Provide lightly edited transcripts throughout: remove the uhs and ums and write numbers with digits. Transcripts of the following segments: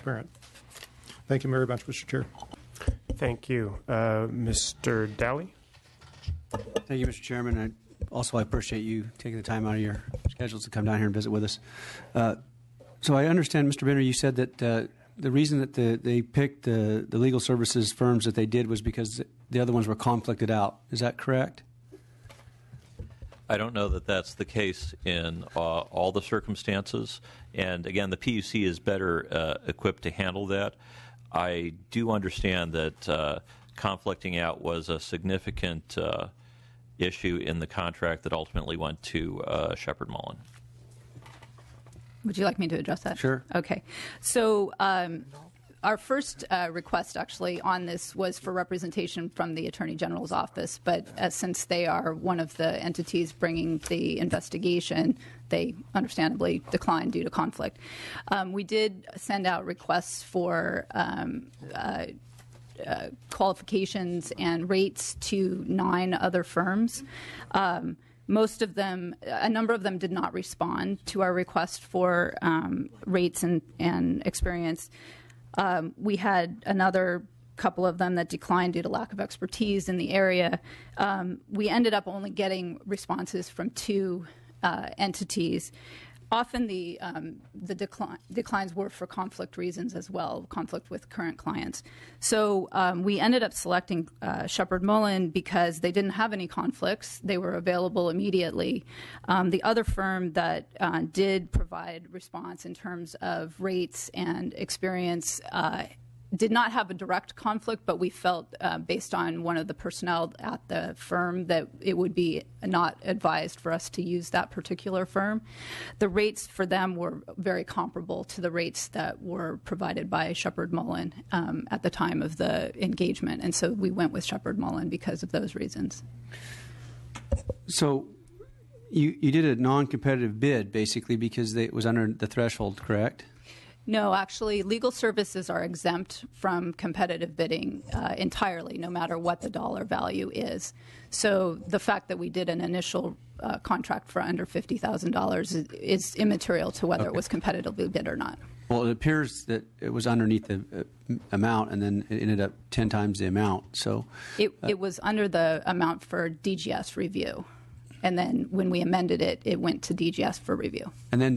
transparent. Thank you very much, Mr. Chair. Thank you. Mr. Dowley? Thank you, Mr. Chairman. I appreciate you taking the time out of your schedules to come down here and visit with us. So I understand, Mr. Benner, you said that the reason that they picked the legal services firms that they did was because the other ones were conflicted out. Is that correct? I don't know that that's the case in all the circumstances. And again, the PUC is better equipped to handle that. I do understand that conflicting out was a significant issue in the contract that ultimately went to Shepard Mullen. Would you like me to address that? Sure. Okay. So our first request actually on this was for representation from the Attorney General's office, but since they are one of the entities bringing the investigation, they understandably declined due to conflict. We did send out requests for qualifications and rates to 9 other firms. Most of them, a number of them did not respond to our request for rates and experience. We had another couple of them that declined due to lack of expertise in the area. We ended up only getting responses from 2 entities. Often the declines were for conflict reasons as well, conflict with current clients. So we ended up selecting Shepard Mullen because they didn't have any conflicts. They were available immediately. The other firm that did provide response in terms of rates and experience did not have a direct conflict, but we felt based on one of the personnel at the firm that it would be not advised for us to use that particular firm. The rates for them were very comparable to the rates that were provided by Shepard Mullen at the time of the engagement, and so we went with Shepard Mullen because of those reasons. So you did a non-competitive bid basically because it was under the threshold, correct? No, actually, legal services are exempt from competitive bidding entirely, no matter what the dollar value is. So the fact that we did an initial contract for under $50,000 is immaterial to whether it was competitively bid or not. Well, it appears that it was underneath the amount, and then it ended up 10 times the amount. So it was under the amount for DGS review, and then when we amended it, it went to DGS for review. And then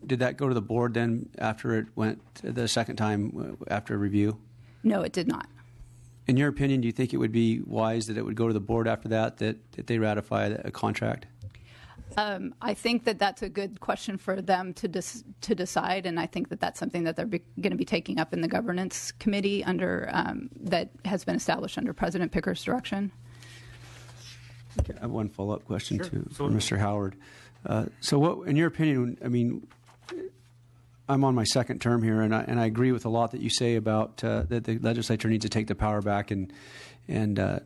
did that go to the board then after it went the second time after review? No, it did not. In your opinion, do you think it would be wise that it would go to the board after that they ratify a contract? I think that that's a good question for them to decide, and I think that that's something that they're going to be taking up in the governance committee under that has been established under President Picker's direction. Okay, I have one follow-up question for Mr. Howard. So what, in your opinion, I mean, I'm on my second term here, and I agree with a lot that you say about that the legislature needs to take the power back and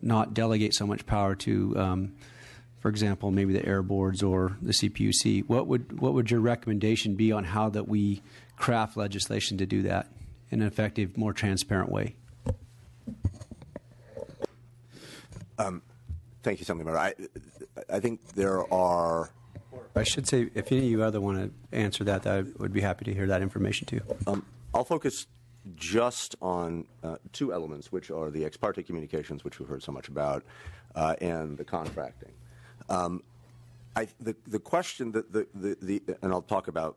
not delegate so much power to, for example, maybe the air boards or the CPUC. What would your recommendation be on how that we craft legislation to do that in an effective, more transparent way? Thank you, Assembly Member. I think there are. I should say, if any of you other want to answer that, I would be happy to hear that information too. I'll focus just on 2 elements, which are the ex parte communications, which we've heard so much about, and the contracting. The question and I'll talk about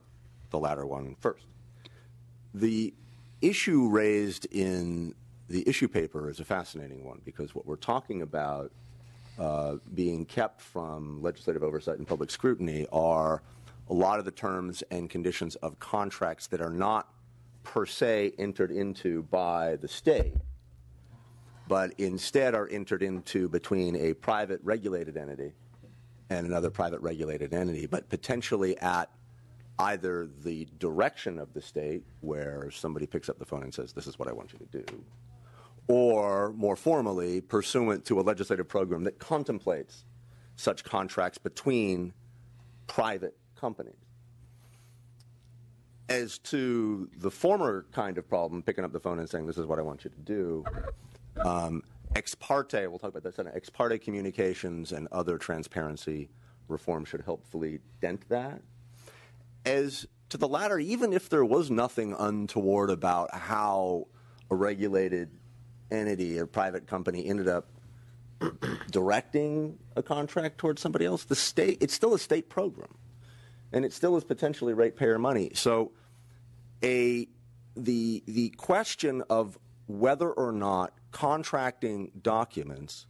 the latter one first. The issue raised in the issue paper is a fascinating one because what we're talking about being kept from legislative oversight and public scrutiny are a lot of the terms and conditions of contracts that are not per se entered into by the state, but instead are entered into between a private regulated entity and another private regulated entity, but potentially at either the direction of the state, where somebody picks up the phone and says, this is what I want you to do, or more formally, pursuant to a legislative program that contemplates such contracts between private companies. As to the former kind of problem, picking up the phone and saying, this is what I want you to do, ex parte, we'll talk about that, ex parte communications and other transparency reform should helpfully dent that. As to the latter, even if there was nothing untoward about how a regulated entity or private company ended up directing a contract towards somebody else, it's still a state program, and it still is potentially ratepayer money. So the question of whether or not contracting documents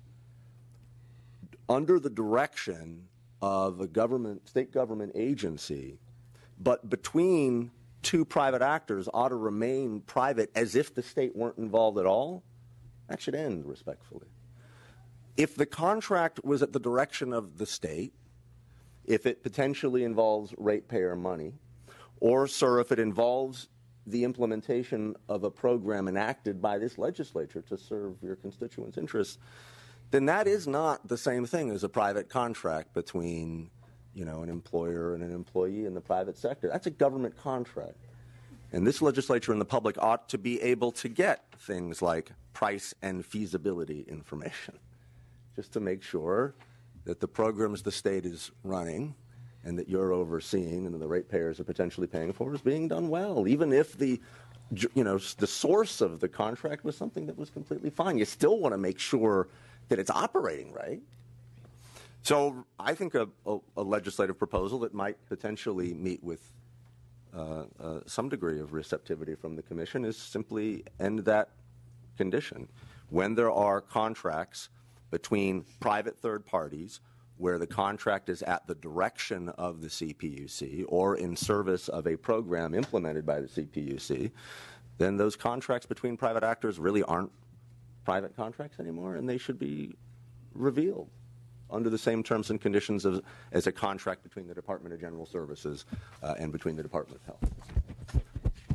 under the direction of a state government agency, but between two private actors, ought to remain private as if the state weren't involved at all, that should end respectfully. If the contract was at the direction of the state, if it potentially involves ratepayer money, or, sir, if it involves the implementation of a program enacted by this legislature to serve your constituents' interests, then that is not the same thing as a private contract between, an employer and an employee in the private sector. That's a government contract. And this legislature and the public ought to be able to get things like price and feasibility information, just to make sure that the programs the state is running and that you're overseeing and that the ratepayers are potentially paying for is being done well, even if the source of the contract was something that was completely fine. You still want to make sure that it's operating right. So I think a legislative proposal that might potentially meet with some degree of receptivity from the Commission is simply end that condition. When there are contracts between private third parties where the contract is at the direction of the CPUC or in service of a program implemented by the CPUC, then those contracts between private actors really aren't private contracts anymore, and they should be revealed under the same terms and conditions as a contract between the Department of General Services and between the Department of Health.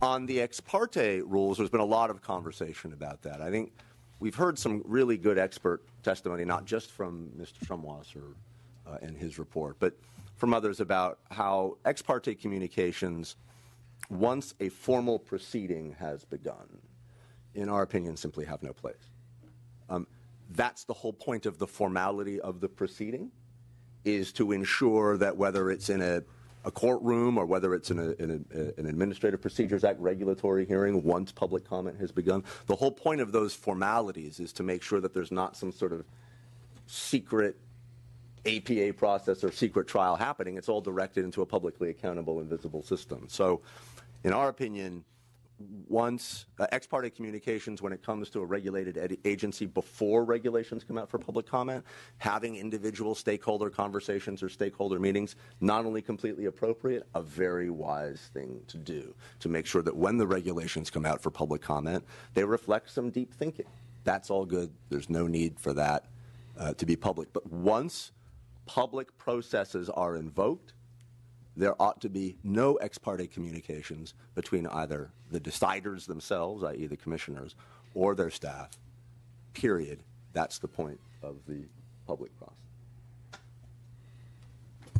On the ex parte rules, there's been a lot of conversation about that. I think we've heard some really good expert testimony, not just from Mr. Shumwasser and his report, but from others about how ex parte communications, once a formal proceeding has begun, in our opinion, simply have no place. That's the whole point of the formality of the proceeding, is to ensure that whether it's in a courtroom or whether it's in an Administrative Procedures Act regulatory hearing, once public comment has begun, the whole point of those formalities is to make sure that there's not some sort of secret APA process or secret trial happening. It's all directed into a publicly accountable and visible system. So, in our opinion, once ex parte communications, when it comes to a regulated agency before regulations come out for public comment, having individual stakeholder conversations or stakeholder meetings, not only completely appropriate, a very wise thing to do to make sure that when the regulations come out for public comment, they reflect some deep thinking. That's all good. There's no need for that to be public. But once public processes are invoked, there ought to be no ex parte communications between either the deciders themselves, i.e. the commissioners, or their staff, period. That's the point of the public process.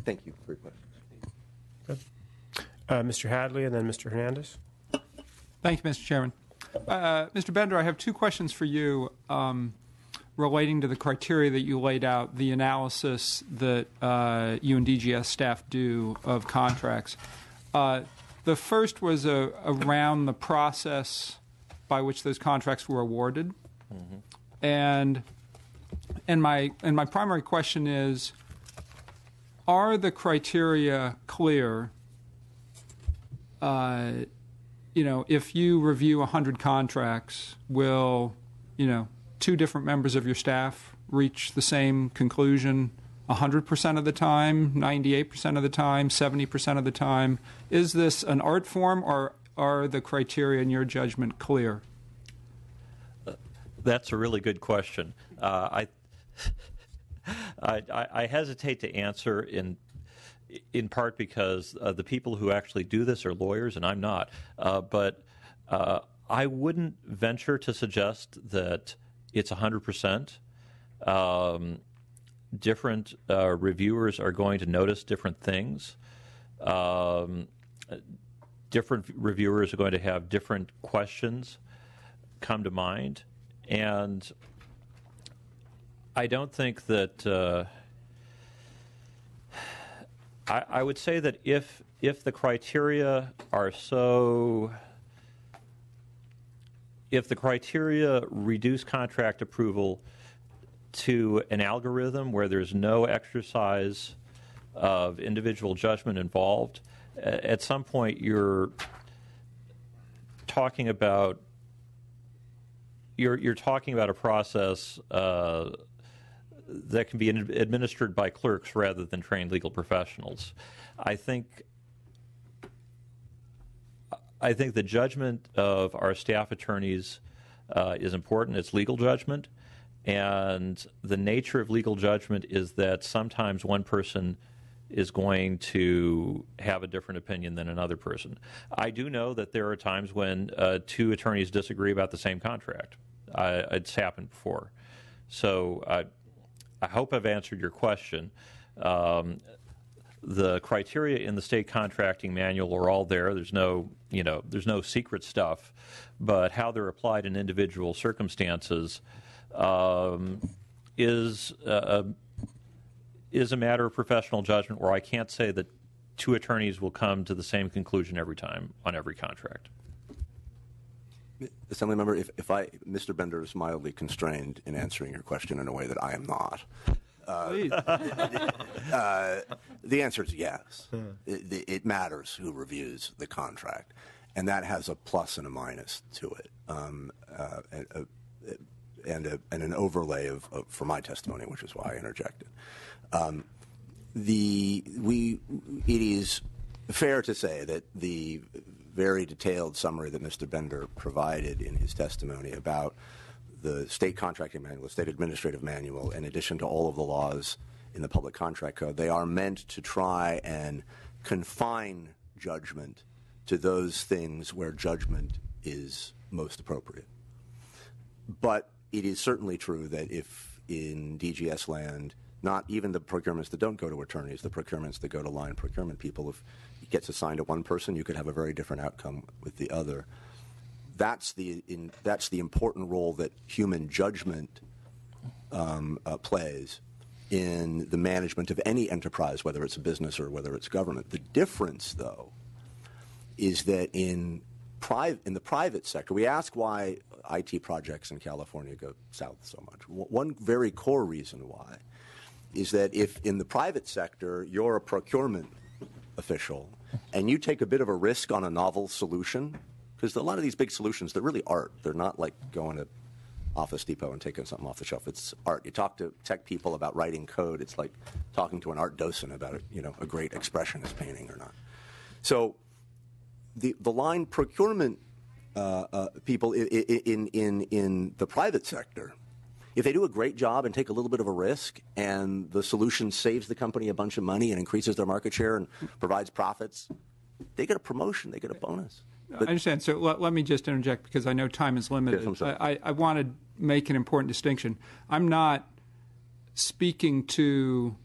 Thank you for your questions. Mr. Hadley and then Mr. Hernandez. Thank you, Mr. Chairman. Mr. Bender, I have two questions for you relating to the criteria that you laid out, the analysis that you and DGS staff do of contracts. The first was around the process by which those contracts were awarded. Mm-hmm. And my primary question is, are the criteria clear? If you review 100 contracts, will, two different members of your staff reach the same conclusion 100% of the time, 98% of the time, 70% of the time? Is this an art form, or are the criteria in your judgment clear? That's a really good question. I hesitate to answer in part because the people who actually do this are lawyers and I'm not. But I wouldn't venture to suggest that it's 100%. Different reviewers are going to notice different things. Different reviewers are going to have different questions come to mind. And I don't think that I would say that if the criteria are so, if the criteria reduce contract approval to an algorithm where there's no exercise of individual judgment involved, at some point you're talking about you're talking about a process that can be administered by clerks rather than trained legal professionals. I think the judgment of our staff attorneys is important. It's legal judgment, and the nature of legal judgment is that sometimes one person is going to have a different opinion than another person. I do know that there are times when two attorneys disagree about the same contract. It's happened before. So I hope I've answered your question. The criteria in the state contracting manual are all there. There's no secret stuff, but how they're applied in individual circumstances is a matter of professional judgment, where I can't say that two attorneys will come to the same conclusion every time on every contract. Assemblymember, if Mr. Bender is mildly constrained in answering your question in a way that I am not. The answer is yes. It matters who reviews the contract, and that has a plus and a minus to it, and an overlay for my testimony, which is why I interjected. It is fair to say that the very detailed summary that Mr. Bender provided in his testimony about the state contracting manual, the state administrative manual, in addition to all of the laws in the public contract code, they are meant to try and confine judgment to those things where judgment is most appropriate. But it is certainly true that if in DGS land, not even the procurements that don't go to attorneys, the procurements that go to line procurement people, if it gets assigned to one person, you could have a very different outcome with the other. That's the important role that human judgment plays in the management of any enterprise, whether it's a business or whether it's government. The difference, though, is that in the private sector, we ask why IT projects in California go south so much. One very core reason why is that if in the private sector you're a procurement official and you take a bit of a risk on a novel solution, because a lot of these big solutions, they're really art. They're not like going to Office Depot and taking something off the shelf. It's art. You talk to tech people about writing code. It's like talking to an art docent about a great expressionist painting or not. So the line procurement people in the private sector, if they do a great job and take a little bit of a risk and the solution saves the company a bunch of money and increases their market share and provides profits, they get a promotion, they get a bonus. I understand. So let me just interject because I know time is limited. Yes, I'm sorry. I want to make an important distinction. I'm not speaking to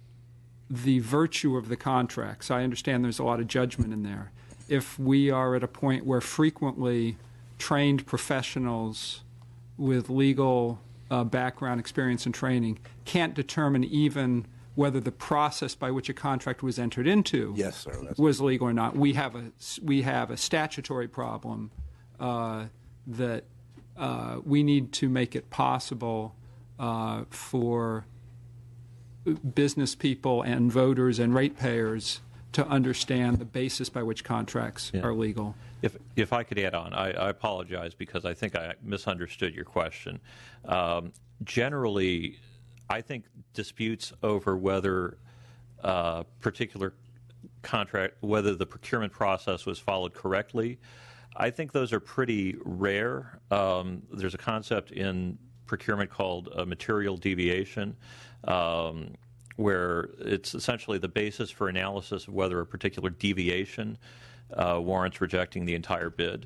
the virtue of the contracts. I understand there's a lot of judgment in there. If we are at a point where frequently trained professionals with legal background, experience, and training can't determine even whether the process by which a contract was entered into was legal or not. We have a statutory problem that we need to make it possible for business people and voters and ratepayers to understand the basis by which contracts are legal. If I could add on, I apologize because I think I misunderstood your question. Generally, I think disputes over whether particular contract, whether the procurement process was followed correctly, I think those are pretty rare. There's a concept in procurement called material deviation, where it's essentially the basis for analysis of whether a particular deviation warrants rejecting the entire bid.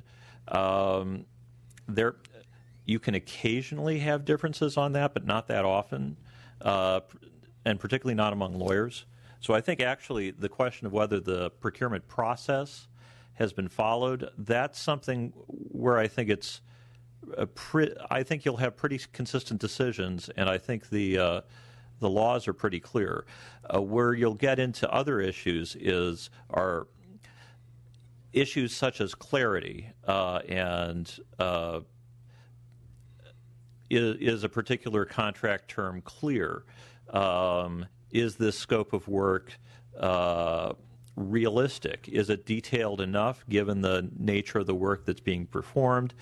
You can occasionally have differences on that, but not that often, and particularly not among lawyers. So I think actually the question of whether the procurement process has been followed, that's something where I think I think you'll have pretty consistent decisions, and I think the the laws are pretty clear. Where you'll get into other issues are issues such as clarity and is a particular contract term clear? Is this scope of work realistic? Is it detailed enough given the nature of the work that's being performed?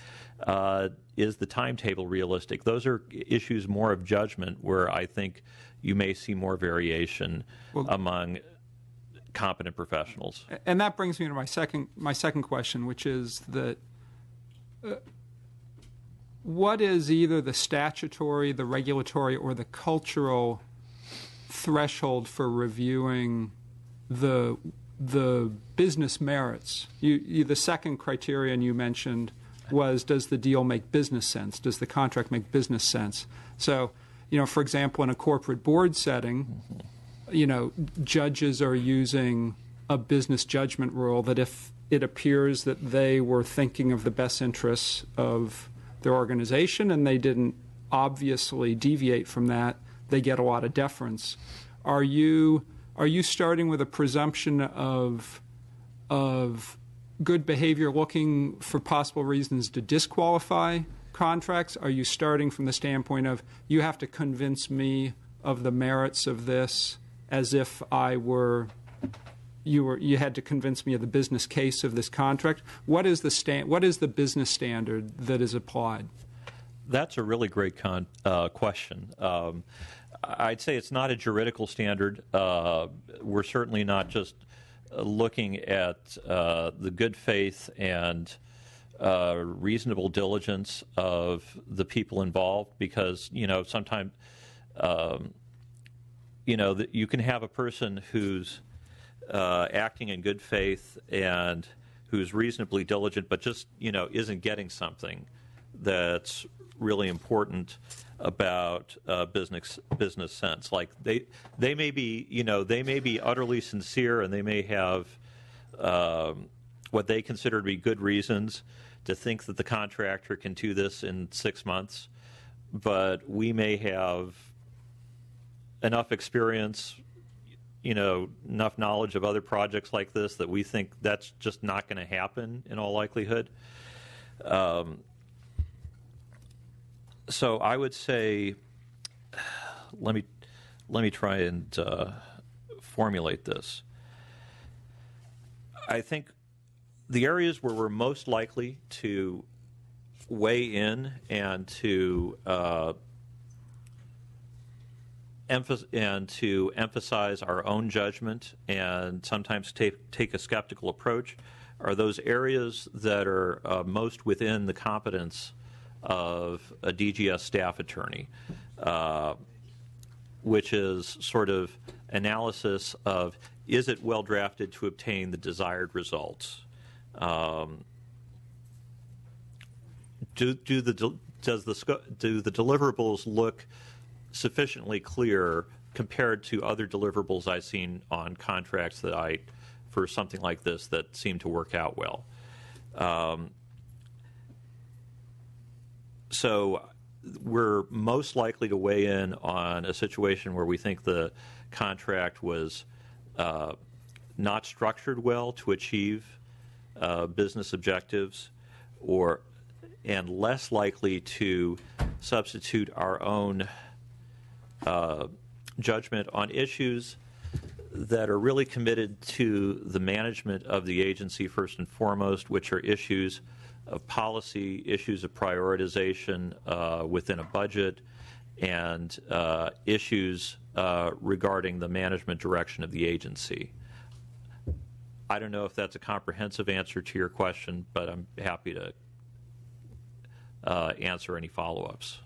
Is the timetable realistic? Those are issues more of judgment where I think you may see more variation among competent professionals. And that brings me to my second question, which is that what is either the statutory, the regulatory, or the cultural threshold for reviewing the business merits? The second criterion you mentioned was, does the deal make business sense? Does the contract make business sense? So, for example, in a corporate board setting, judges are using a business judgment rule that if it appears that they were thinking of the best interests of their organization and they didn't obviously deviate from that, they get a lot of deference. Are you starting with a presumption of good behavior, looking for possible reasons to disqualify contracts? Are you starting from the standpoint of, you have to convince me of the merits of this as if you had to convince me of the business case of this contract? What is the business standard that is applied? That's a really great question. I'd say it's not a juridical standard. We're certainly not just looking at the good faith and reasonable diligence of the people involved, because sometimes you can have a person who's acting in good faith and who's reasonably diligent, but just isn't getting something that's really important about business sense. Like they may be utterly sincere, and they may have what they consider to be good reasons to think that the contractor can do this in 6 months, but we may have enough experience, enough knowledge of other projects like this that we think that's just not going to happen in all likelihood. So I would say, let me try and formulate this. I think the areas where we're most likely to weigh in and to emphasize our own judgment and sometimes take a skeptical approach are those areas that are most within the competence of a DGS staff attorney, which is sort of analysis of, is it well drafted to obtain the desired results? Do the deliverables look sufficiently clear compared to other deliverables I've seen on contracts for something like this that seem to work out well? So we're most likely to weigh in on a situation where we think the contract was not structured well to achieve business objectives, and less likely to substitute our own judgment on issues that are really committed to the management of the agency first and foremost, which are issues of policy, issues of prioritization within a budget, and issues regarding the management direction of the agency. I don't know if that's a comprehensive answer to your question, but I'm happy to answer any follow-ups.